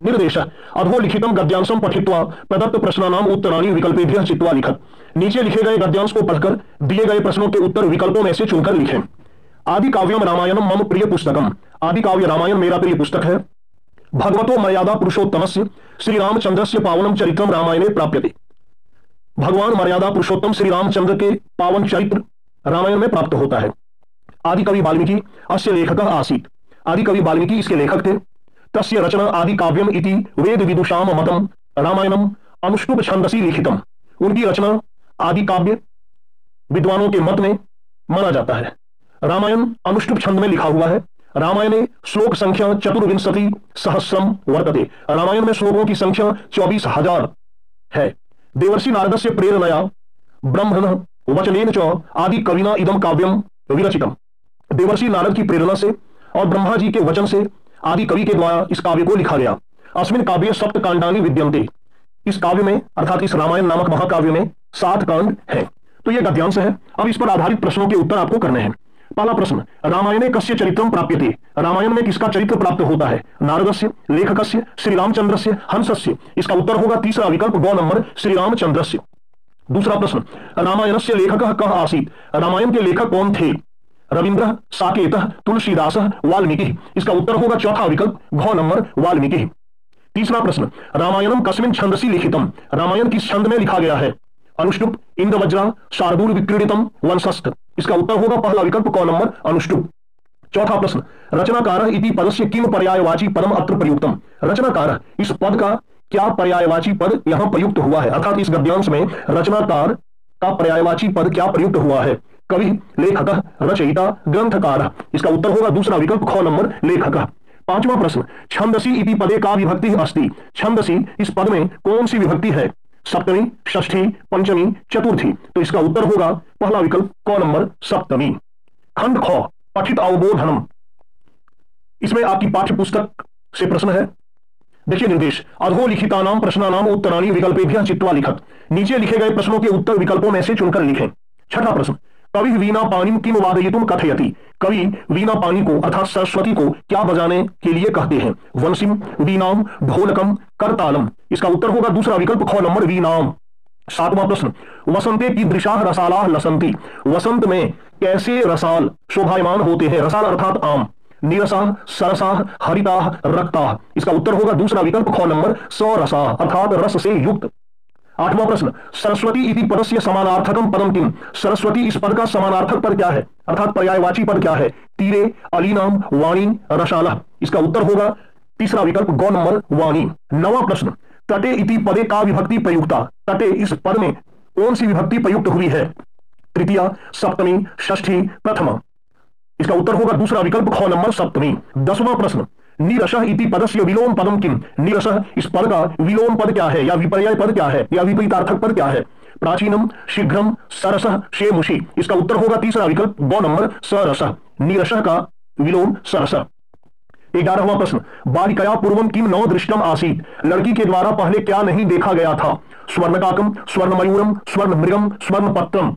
निर्देश अधोलिखितम गद्यांशम पठित्वा प्रदत्त प्रश्नानाम उत्तराणि विकल्पेभ्यः चित्वा लिखत। नीचे लिखे गए गद्यांश को पढ़कर दिए गए प्रश्नों के उत्तर विकल्पों में से चुनकर लिखें। आदि काव्यम रामायणम मम प्रिय पुस्तकम। आदि काव्य रामायण मेरा प्रिय पुस्तक है। भगवतो मर्यादा पुरुषोत्तमस्य श्री रामचंद्रस्य पावनम चरित्रम रामायणे प्राप्यते। भगवान मर्यादा पुरुषोत्तम श्री रामचंद्र के पावन चरित्र रामायण में प्राप्त होता है। आदि कवि वाल्मीकि अस्य लेखकः आसीत्। आदि कवि वाल्मीकि इसके लेखक थे। तस्य रचना आदि काव्यम इति वेद विदुषाम मतम रामायणम अनुष्टुप छंदसी लिखितम। उनकी रचना आदि काव्य विद्वानों के मत में माना जाता है। रामायण अनुष्टुप छंद में लिखा हुआ है। रामायणे श्लोक संख्या 24 सहस्रम वर्तते। रामायण में श्लोकों की संख्या 24,000 है। देवर्षि नारदस्य प्रेरणया ब्रह्मण वचनेन च आदि कविना इदम काव्यम विरचितम। देवर्षि नारद की प्रेरणा से और ब्रह्मा जी के वचन से आदि कवि के द्वारा इस काव्य को लिखा गया। अस्मिन काव्ये सप्त कांडानि विद्यन्ते। इस काव्य में अर्थात इस रामायण नामक महाकाव्य में 7 कांड हैं। तो यह गद्यांश है। अब इस पर आधारित प्रश्नों के उत्तर आपको करने हैं। पहला प्रश्न, रामायणे कस्य चरित्रम प्राप्यते। रामायण में किसका चरित्र प्राप्त होता है? नारदस्य, लेखकस्य, श्री रामचंद्रस्य, हंसस्य। इसका उत्तर होगा तीसरा विकल्प गौ नंबर श्री रामचंद्रस्य। दूसरा प्रश्न, रामायणस्य लेखकः कः आसीत्। रामायण के लेखक कौन थे? रविंद्र, साकेतः, तुलसीदास, वाल्मीकि। इसका उत्तर होगा चौथा विकल्प घ नंबर वाल्मीकि। तीसरा प्रश्न, रामायणम कस्मिन् छंदसि लिखितम। रामायण किस छंद में लिखा गया है? अनुष्टुप, इंद्रवज्रा, शार्दूल विक्रीडितम, वंशस्थ। इसका उत्तर होगा पहला विकल्प क नंबर अनुष्टुप। चौथा प्रश्न, रचनाकार इति पदस्य किम पर्यायवाची पदम अत्र प्रयुक्तम। रचनाकार इस पद का क्या पर्यायवाची पद यहां प्रयुक्त हुआ है? अर्थात इस गद्यांश में रचनाकार का पर्यायवाची पद क्या प्रयुक्त हुआ है? कवि, लेखक, रचयिता, ग्रंथकार। इसका उत्तर होगा दूसरा विकल्प ख नंबर लेखक। पांचवा प्रश्न, छंदसी इति पदे का विभक्ति अस्ति। छंदसी इस पद में कौन सी विभक्ति है? सप्तमी, षष्ठी, पंचमी, चतुर्थी। तो इसका उत्तर होगा पहला विकल्प क नंबर सप्तमी। खंड ख, पठित अवबोधनम। इसमें आपकी पाठ्य पुस्तक से प्रश्न है। देखिए निर्देश, अधोलिखितानाम प्रश्नानाम उत्तराणि विकल्पेभ्यः चित्वा लिखत। नीचे लिखे गए प्रश्नों के उत्तर विकल्पों में से चुनकर लिखें। छठा प्रश्न, कवि वीणा पाणिम किम वादयितुम कथयति। कवि वीणा पाणी को अर्थात सरस्वती को क्या बजाने के लिए कहते हैं? वंशिम, वीणाम, ढोलकम, करतालम। इसका उत्तर होगा दूसरा विकल्प ख नंबर वीणाम। सातवां प्रश्न, वसंते कीदृशाः रसालाः लसन्ति। वसंत में कैसे रसाल शोभायमान होते हैं? रसाल अर्थात आम। नीरसाः, सरसाः, हरिताः, रक्ताः। इसका उत्तर होगा दूसरा विकल्प ख नंबर सरसाः अर्थात रस से युक्त। आठवां प्रश्न, सरस्वती इति पदस्य समानार्थकम पदम किम। सरस्वती इस पद का समानार्थक पद क्या है अर्थात पर्यायवाची पद क्या है? तीरे, अलीनाम, वाणी, रसालः। इसका उत्तर होगा तीसरा विकल्प गौ नंबर वाणी। नवां प्रश्न, तटे इति पदे का विभक्ति प्रयुक्ता। तटे इस पद में कौन सी विभक्ति प्रयुक्त हुई है? तृतीया, सप्तमी, षष्ठी, प्रथमा। इसका उत्तर होगा दूसरा विकल्प ख नंबर सप्तमी। 10वां प्रश्न, नीरसः इति पदस्य विलोम पदम किम। नीरसः इस पद का विलोम पद क्या है या विपर्याय पद क्या है या विपरीतार्थक पद क्या है? प्राचीनम, शीघ्रम, सरसः, शेमुषी। इसका उत्तर होगा तीसरा विकल्प गौ नंबर सरसः। नीरसः का विलोम सरसः। 11वां प्रश्न, बालिकया पूर्वम किम न दृष्टम आसीत्। लड़की के द्वारा पहले क्या नहीं देखा गया था? स्वर्णकाकम, स्वर्ण मयूरम, स्वर्ण मृगम, स्वर्ण पत्रम।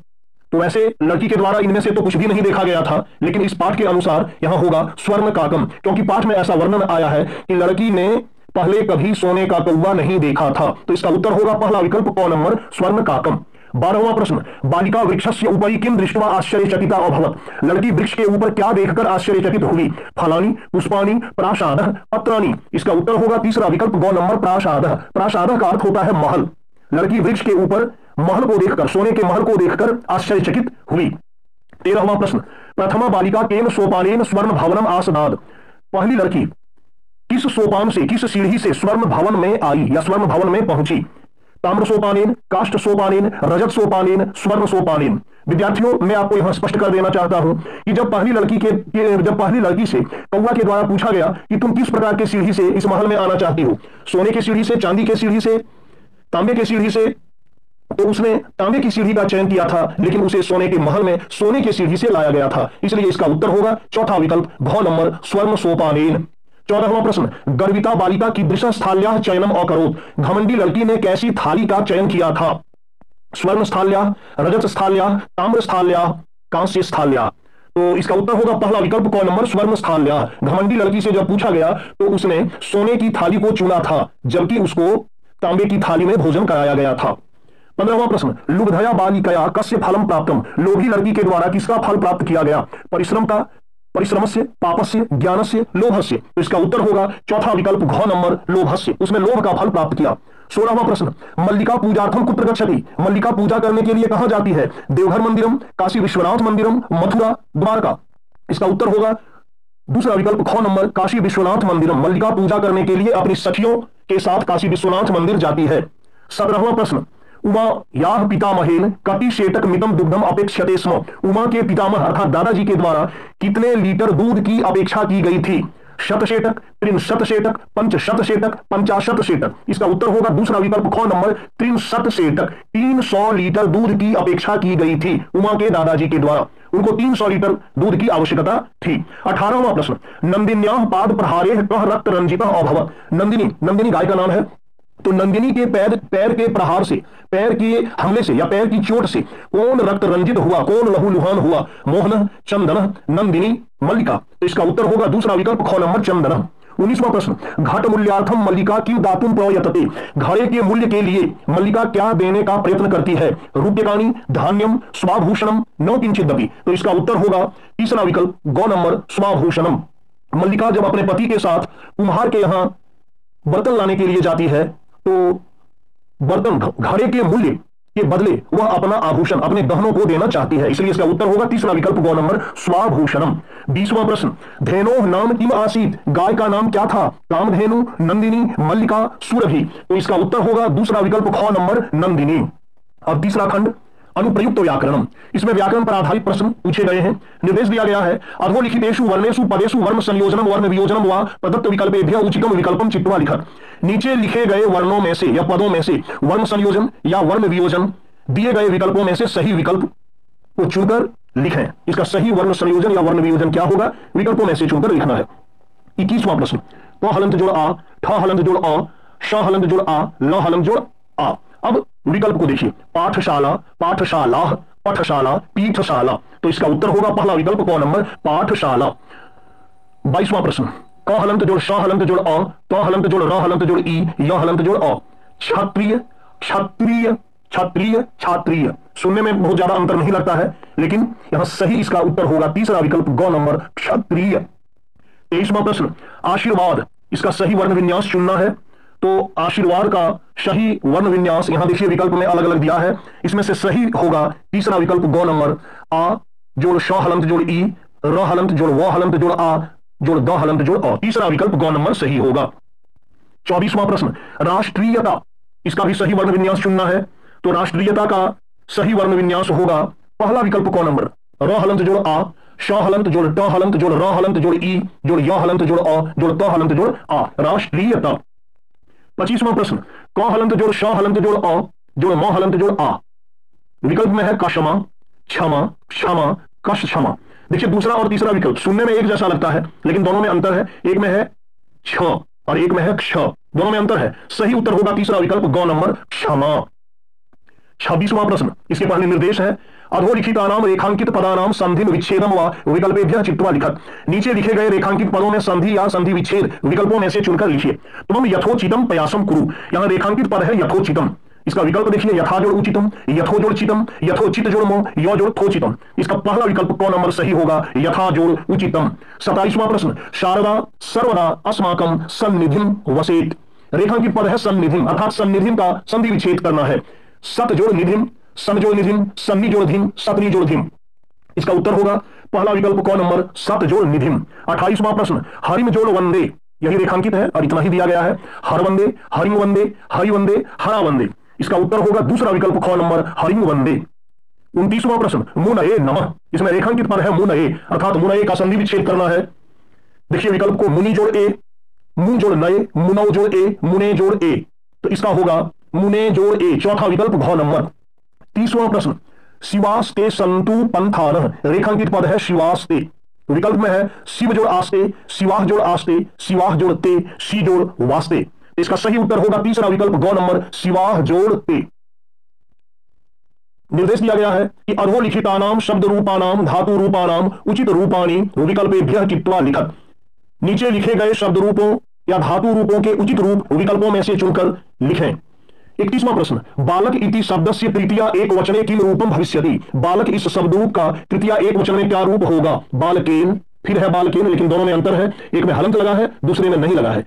तो वैसे लड़की के द्वारा इनमें से तो कुछ भी नहीं देखा गया था, लेकिन इस पाठ के अनुसार यहां होगा स्वर्ण काकम, क्योंकि पाठ में ऐसा वर्णन आया है कि लड़की ने पहले कभी सोने का कौवा नहीं देखा था। तो इसका उत्तर होगा पहला विकल्प क नंबर स्वर्ण काकम। 12वां प्रश्न, बालिका वृक्षस्य उपरि किम दृष्ट्वा आश्चर्यचकिता अभवत्। लड़की वृक्ष के ऊपर क्या देखकर आश्चर्यचकित हुई? फलानि, पुष्पाणि, प्रासादः, पत्राणि। इसका उत्तर होगा तीसरा विकल्प गौ नंबर प्रासादः। प्रासादः का अर्थ होता है महल। लड़की वृक्ष के ऊपर महल को देखकर, सोने के महल को देखकर आश्चर्यचकित हुई। 13वां प्रश्न, प्रथमा बालिका केन सोपानेन स्वर्ण भवनम आसनाद। पहली लड़की किस सोपान से, किस सीढ़ी से स्वर्ण भवन में आई या स्वर्ण भवन में पहुंची? ताम्र सोपानेन, काष्ठ सोपानेन, रजत सोपानेन, स्वर्ण सोपानेन। विद्यार्थियों, मैं आपको यहां स्पष्ट कर देना चाहता हूं कि जब पहली लड़की से कौवा के द्वारा पूछा गया कि तुम किस प्रकार की सीढ़ी से इस महल में आना चाहती हो, सोने की सीढ़ी से, चांदी की सीढ़ी से, तांबे की सीढ़ी से, तो उसने तांबे की सीढ़ी का चयन किया था, लेकिन उसे सोने के महल में सोने की सीढ़ी से लाया गया था। इसलिए इसका उत्तर होगा चौथा विकल्प घ नंबर स्वर्ण सोपानेन। 14वां प्रश्न, गर्विता बालिका कीदृश स्थाल्याः चयनम अकरोत्। घमंडी लड़की ने कैसी थाली का चयन किया था? स्वर्ण स्थाल्याः, रजत स्थाल्याः, ताम्र स्थाल्याः, कांस्य स्थाल्याः। तो इसका उत्तर होगा पहला विकल्प क नंबर, स्वर्ण स्थान लिया। घमंडी लड़की से जब पूछा गया तो उसने सोने की थाली को चुना था, जबकि उसको तांबे की थाली में भोजन कराया गया था। 15वां प्रश्न, लुब्धया बालिकया कस्य फलम प्राप्तम, लोभी लड़की के द्वारा किसका फल प्राप्त किया गया? परिश्रम का, परिश्रमस्य, पापस्य, ज्ञानस्य, लोभस्य। तो इसका उत्तर होगा चौथा विकल्प घ नंबर, लोभस्य। उसने लोभ का फल प्राप्त किया। 16वां प्रश्न, मल्लिका पूजार्थम कुत्र गच्छति, मल्लिका पूजा करने के लिए कहां जाती है? देवघर मंदिरम, काशी विश्वनाथ मंदिरम, मथुरा, द्वारका। इसका उत्तर होगा दूसरा विकल्प ख नंबर, काशी विश्वनाथ मंदिरम। मल्लिका पूजा करने के लिए अपनी सखियों के साथ काशी विश्वनाथ मंदिर जाती है। 17वां प्रश्न, उमा याह पितामहेन कति शेटक मितम दुग्धम अपेक्षते स्म, उमा के पितामह अर्थात दादाजी के द्वारा कितने लीटर दूध की अपेक्षा की गई थी? शतशेटक, त्रिशतशेटक, पंचशतशेटक, पंचाशतशेटक। इसका उत्तर होगा दूसरा विकल्प ख नंबर, त्रिशतशेटक। 300 लीटर दूध की अपेक्षा की गई थी उमा के दादाजी के द्वारा, उनको 300 लीटर दूध की आवश्यकता थी। 18वां प्रश्न, नंदिन्याः पाद प्रहारे कह रक्त रंजिता अभवत, नंदिनी, नंदिनी गाय का नाम है, तो नंदिनी के पैर के प्रहार से, पैर के हमले से या पैर की चोट से कौन रक्त रंजित हुआ, कौन लहूलुहान हुआ? मोहन, चंदन, नंदिनी, मल्लिका। तो इसका उत्तर होगा दूसरा विकल्प ख नंबर, चंदन। 19वां प्रश्न, घट मूल्यार्थम मल्लिका किम दातुम प्रयतते, घड़े के मूल्य के लिए मल्लिका क्या देने का प्रयत्न करती है? रूप्यकाणि, धान्यम, स्वाभूषणम, न किंचिदपि। तो इसका उत्तर होगा तीसरा विकल्प ग नंबर, स्वाभूषणम। मल्लिका जब अपने पति के साथ कुम्हार के यहां बर्तन लाने के लिए जाती है तो बर्तन घड़े के मूल्य के बदले वह अपना आभूषण, अपने गहनों को देना चाहती है, इसलिए इसका उत्तर होगा तीसरा विकल्प ग नंबर, स्वाभूषणम। 20वां प्रश्न, धेनोः नाम किम आसीत, गाय का नाम क्या था? कामधेनु, नंदिनी, मल्लिका, सुरभि। तो इसका उत्तर होगा दूसरा विकल्प ख नंबर, नंदिनी। अब तीसरा खंड, अनुप्रयुक्त व्याकरणम, इसमें व्याकरण पर आधारित प्रश्न पूछे गए हैं। निर्देश दिया गया है, अधोलिखितेषु वर्णेषु पदेषु वर्ण संयोजनम वर्ण वियोजनम व प्रदत्त विकल्पेभ्यः उचितम विकल्पम चित्वा लिखत। नीचे लिखे गए वर्णों में से या पदों में से वर्ण संयोजन या वर्ण वियोजन दिए गए विकल्पों में से सही विकल्प को चुनकर लिखें। इसका सही वर्ण संयोजन या वर्ण वियोजन क्या होगा? विकल्पों में से चुनकर लिखना है। 21वां प्रश्न, क हलंत जोड़ आ, ठ हलंत जोड़ अ, श हलंत जोड़ आ, ल हलंत जोड़ आ। अब विकल्प को देखिए, पाठशाला, पाठशाला, पाठशाला, पीठशाला। तो इसका उत्तर होगा पहला विकल्प क नंबर, पाठशाला। 22वां प्रश्न, क हलंत जोड़ श हलंत जोड़ अ, त हलंत जोड़ र हलंत जोड़ ई, य हलंत जोड़ अ। क्षत्रिय, क्षत्रिय, क्षत्रिय, क्षात्रिय। सुनने में बहुत ज्यादा अंतर नहीं लगता है, लेकिन यहां सही इसका उत्तर होगा तीसरा विकल्प ग नंबर, क्षत्रिय। 23वां प्रश्न, आशीर्वाद, इसका सही वर्ण विन्यास चुनना है। तो आशीर्वाद का सही वर्ण विन्यास यहां देखिए विकल्प में अलग अलग दिया है, इसमें से सही होगा तीसरा विकल्प ग नंबर, आ जोड़ श हलंत जोड़ ई, र हलंत जोड़ व हलंत जोड़ आ, जोड़ द हलंत जोड़ अ। तीसरा विकल्प ग नंबर सही होगा। 24वां प्रश्न, राष्ट्रीयता, इसका भी सही वर्ण विन्यास चुनना है। तो राष्ट्रीयता का सही वर्ण विन्यास होगा पहला विकल्प क नंबर, र हलंत जोड़ आ, श हलंत जोड़ ट हलंत जोड़ र हलंत जोड़ ई, जोड़ य हलंत जोड़ अ, जोड़ त हलंत जोड़ आ, राष्ट्रीयता। 25वां प्रश्न, क हलंत जोड़ श हलंत जोड़ अ, जोड़ म हलंत जोड़ आ। विकल्प में है कशमा, क्षमा, क्षमा, कश क्षमा। देखिए दूसरा और तीसरा विकल्प सुनने में एक जैसा लगता है, लेकिन दोनों में अंतर है। एक में है छ और एक में है क्ष, दोनों में अंतर है। सही उत्तर होगा तीसरा विकल्प ग नंबर, क्षमा। 26वां प्रश्न, इसके पहले निर्देश है, अधोलिखितानाम रेखांकित पदानाम संधि विच्छेदम व विकल्पेभ्यः चित्वा लिखत। नीचे लिखे गए रेखांकित पदों में संधि या संधि विच्छेद विकल्पों में से चुनकर लिखिए। तुम यथोचितम प्रयासम कुरु, यहां रेखांकित पद है यथोचितम। इसका विकल्प देखिए, यथा जोड़ उचितम, यथो जोड़ चितम, यथोचित जोड़ मो, यो जोड़ थोचितम। इसका पहला विकल्प क नंबर सही होगा, यथा जोड़ उचितम। 27वां प्रश्न, शारदा सर्वदा अस्माकं सन्निधिं वसेत। रेखांकित पद है सन्निधिं, अर्थात सन्निधिं का संधि विच्छेद करना है। सत जोड़ निधिम, सन जोड़ निधिम, सन्नी जोड़ धिम, सतनी जोड़ धिम। इसका उत्तर होगा पहला विकल्प क नंबर, सत जोड़ निधिम। 28वां प्रश्न, हरिम जोड़ वंदे, यही रेखांकित है और इतना ही दिया गया है। हर वंदे, हरिम वंदे, हरि वंदे, हरा वंदे। इसका उत्तर होगा दूसरा विकल्प ख नंबर, हरिम वंदे। 29वां प्रश्न, मुनये नमः, इसमें रेखांकित पद है मुनये, अर्थात मुनये का संधि विच्छेद करना है। देखिए विकल्प को, मुनि जोड़ ए, मुन जोड़ नये, मुनौ जोड़ ए, मुने जोड़ ए। तो इसका होगा मुने जोड़ ए, चौथा विकल्प घ नंबर। 30वां प्रश्न, शिवास्ते संतु पंथानः, रेखांकित पद है शिवास्ते। विकल्प में है शिव जोड़ आस्ते, शिवाह जोड़ आस्ते, शिवाह जोड़ ते, शी जोड़ वास्ते। इसका सही उत्तर होगा तीसरा विकल्प ग नंबर, शिवाह जोड़ ते। निर्देश दिया गया है कि अधोलिखितानाम शब्द रूपानाम धातु रूपानाम उचित रूपाणी विकल्पेभ्यः चित्वा लिखत। नीचे लिखे गए शब्द रूपों या धातु रूपों के उचित रूप विकल्पों में से चुनकर लिखें। 31वां प्रश्न, बालक इति शब्दस्य तृतीया एक वचने किम रूपम भविष्यति। बालक इस शब्द रूप का तृतीया एक वचन में क्या रूप होगा। बालकेन, फिर है बालकेन, लेकिन दोनों में अंतर है, एक में हलंत लगा है, दूसरे में नहीं लगा है।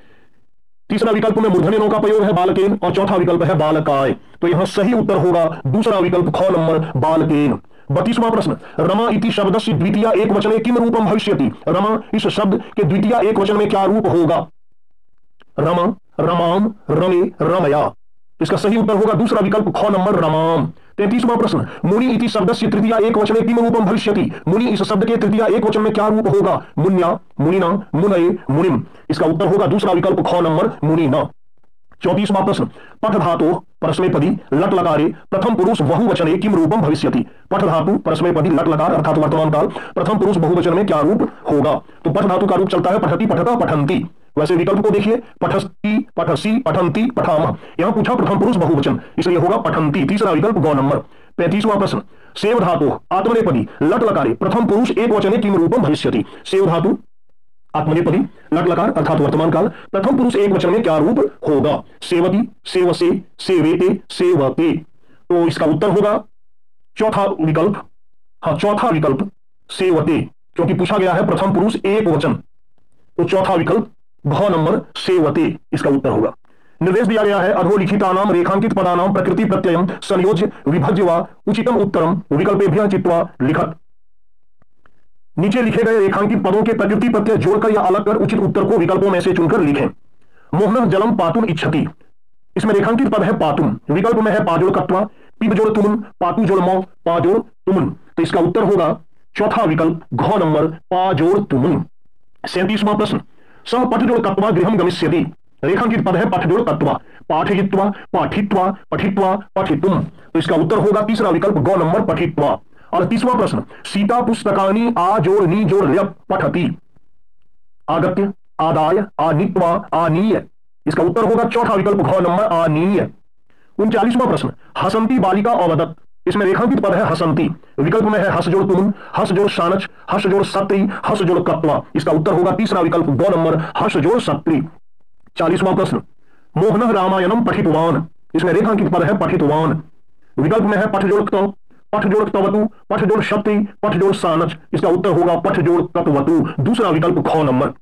तीसरा विकल्प में मूर्धन्य का प्रयोग है बालकेन, और चौथा विकल्प है बालकाय। तो यहां सही उत्तर होगा दूसरा विकल्प ख नंबर बालकेन। 32वां प्रश्न, रमा इति शब्दस्य द्वितीया एक वचने किम रूपम भविष्यति। रमा इस शब्द के द्वितीया एक वचन में क्या रूप होगा। रमा, रमाम, रमे, रमया। इसका सही उत्तर होगा दूसरा विकल्प ख नंबर रमाम। 33वां प्रश्न, मुनि इति शब्दस्य तृतीया एक वचने किम रूपम भविष्यति। मुनि इस शब्द के तृतीया एक वचन में क्या रूप होगा। मुन्या, मुनिना, मुनये, मुनिम। इसका उत्तर होगा दूसरा विकल्प ख नंबर मुनिना। 34वां प्रश्न, पठ धातु परस्मैपदी लट लकारे प्रथम पुरुष बहुवचने किम रूपम भविष्यति। पठ धातु परस्मैपदी लट लकार अर्थात वर्तमान काल प्रथम पुरुष बहुवचन में क्या रूप होगा। तो पठ धातु का रूप चलता है पठती, पठता, पठंती। वैसे विकल्प को देखिए, पठस्ती, पठसी, पठंती, पठामह। यहां पूछा प्रथम पुरुष बहुवचन, इसलिए होगा पठंती, तीसरा विकल्प ग नंबर। 35वां प्रश्न, सेव धातु आत्मनेपदी लट लकारे प्रथम पुरुष एक वचने किम रूपम भविष्यति। सेव धातु आत्मनेपदी लट लकार अर्थात वर्तमान काल प्रथम पुरुष एक वचन में क्या रूप होगा। सेवती, सेवसे, सेवेते, सेवते। तो इसका उत्तर होगा चौथा विकल्प, चौथा विकल्प सेवते, क्योंकि पूछा गया है प्रथम पुरुष एक वचन। तो चौथा विकल्प घ नंबर सेवते इसका उत्तर होगा। निर्देश दिया गया है अधोलिखितानाम रेखांकित पदानाम प्रकृति प्रत्ययम संयोज्य विभज्य व उचितम उत्तरम विकल्पेभ्यः चित्वा लिखत। नीचे लिखे गए रेखांकित पदों के प्रकृति प्रत्यय जोड़कर या अलग कर उचित उत्तर को विकल्पों में से चुनकर लिखें। मोहन जलम पातुम इच्छति, इसमें रेखांकित पद है पातुम, विकल्प में है पाजोड़ कत्वा, पिब जोड़ तुमुन, पातु जोड़ मौ, पाजोड़ तुमुन। तो इसका उत्तर होगा चौथा विकल्प घ नंबर पाजोड़ तुमुन। 37वां प्रश्न, सह पठजोड़ कत्वा गृहम गमिष्यति। रेखांकित पद है पठजोड़ कत्वा, पाठयित्वा, पाठित्वा, पठित्वा, पठितुम। तो इसका उत्तर होगा तीसरा विकल्प ग नंबर पठित्वा। 38वां प्रश्न, सीता पुस्तकानि आ जोड़ नी जोड़ ल्यप पठति। आगत्य, आदाय, आनीत्वा, आनीय। इसका उत्तर होगा चौथा विकल्प घ नंबर आनीय। 39वां प्रश्न, हसंती बालिका अवदत, इसमें रेखांकित पद है हसंती, विकल्प में है हस जोड़ तुमुन, हस जोड़ शानच, हस जोड़ सत्री, हस जोड़ कत्वा। इसका उत्तर होगा तीसरा विकल्प ग नंबर हस जोड़ सत्री। 40वां प्रश्न, मोहन रामायणम पठितवान, इसमें रेखांकित पद है पठितवान, विकल्प में है पठ जोड़ क्तव, पठ जोड़ क्तवतु, पठ जोड़ सत्री, पठ जोड़ शानच। इसका उत्तर होगा पठ जोड़ कत्वतु, दूसरा विकल्प ख नंबर।